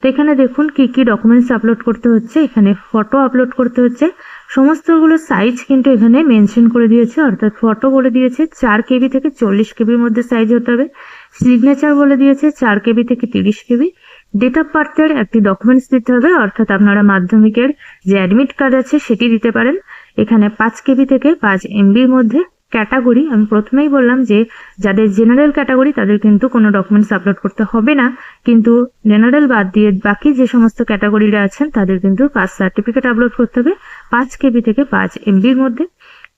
এখানে দেখুন কি কি ডকুমেন্টস আপলোড করতে হচ্ছে। এখানে ফটো আপলোড করতে হচ্ছে, সমস্তগুলো সাইজ কিন্তু এখানে মেনশন করে দিয়েছে, অর্থাৎ ফটো বলে দিয়েছে 4 কেবি থেকে 40 কেবির মধ্যে সাইজ হতে হবে। সিগনেচার বলে দিয়েছে 4 কেবি থেকে 30 কেবি। ডেট অফ বার্থের একটি ডকুমেন্টস দিতে হবে, অর্থাৎ আপনারা মাধ্যমিকের যে অ্যাডমিট কার্ড আছে সেটি দিতে পারেন। এখানে 5 কেবি থেকে 5 এমবির মধ্যে। ক্যাটাগরি আমি প্রথমেই বললাম যে যাদের জেনারেল ক্যাটাগরি তাদের কিন্তু কোনো ডকুমেন্টস আপলোড করতে হবে না, কিন্তু জেনারেল বাদ দিয়ে বাকি যে সমস্ত ক্যাটাগরিরা আছেন তাদের কিন্তু কাস্ট সার্টিফিকেট আপলোড করতে হবে 5 কেবি থেকে 5 এমবির মধ্যে।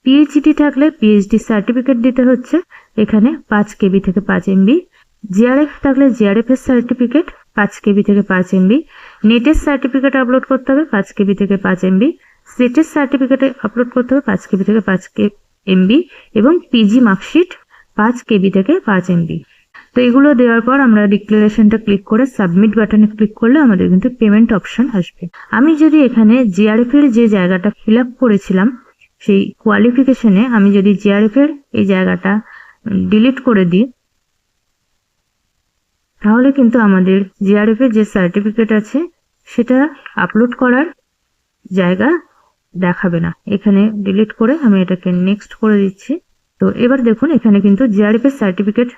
পিএইচডি থাকলে পিএইচডি সার্টিফিকেট দিতে হচ্ছে এখানে 5 কেবি থেকে 5 এমবি। জিআরএফ থাকলে জিআরএফ এর সার্টিফিকেট 5 কেবি থেকে 5 এমবি। নেটের সার্টিফিকেট আপলোড করতে হবে 5 কেবি থেকে 5 এমবি। সেটের সার্টিফিকেট আপলোড করতে হবে 5 কেবি থেকে 5 এমবি এবং পিজি মার্কশিট 5 কেবি থেকে 5 এমবি। তো এগুলো দেওয়ার পর আমরা ডিক্লারেশনটা ক্লিক করে সাবমিট বাটনে ক্লিক করলে আমাদের কিন্তু পেমেন্ট অপশন আসবে। আমি যদি এখানে জিআরএফ এর যে জায়গাটা ফিল আপ করেছিলাম সেই কোয়ালিফিকেশনে আমি যদি জিআরএফ এর এই জায়গাটা ডিলিট করে দিই, তাহলে কিন্তু আমাদের জিআরএফ এর যে সার্টিফিকেট আছে সেটা আপলোড করার জায়গা দেখাবে না। এখানে ডিলিট করে আমি এটাকে নেক্সট করে দিচ্ছি। তো এবার দেখুন এখানে কিন্তু জিআরএফ এর সার্টিফিকেট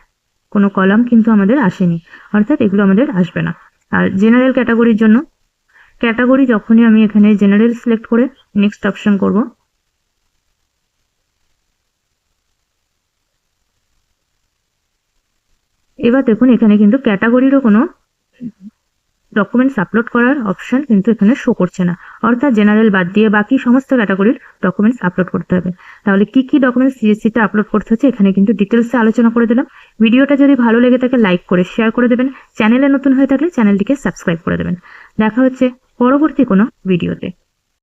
কোনো কলাম কিন্তু আমাদের আসেনি, অর্থাৎ এগুলো আমাদের আসবে না। আর জেনারেল ক্যাটাগরির জন্য ক্যাটাগরি যখনই আমি এখানে জেনারেল সিলেক্ট করে নেক্সট অপশন করব, এবার দেখুন এখানে কিন্তু ক্যাটাগরিরও কোনো ডকুমেন্টস আপলোড করার অপশন কিন্তু এখানে শো করছে না, অর্থাৎ জেনারেল বাদ দিয়ে বাকি সমস্ত ক্যাটাগরির ডকুমেন্টস আপলোড করতে হবে। তাহলে কি কি ডকুমেন্টস সিএসসিতে আপলোড করতে হচ্ছে এখানে কিন্তু ডিটেলসে আলোচনা করে দিলাম। ভিডিওটা যদি ভালো লেগে থাকে লাইক করে শেয়ার করে দেবেন, চ্যানেলে নতুন হয়ে থাকলে চ্যানেলটিকে সাবস্ক্রাইব করে দেবেন। দেখা হচ্ছে পরবর্তী কোনো ভিডিওতে।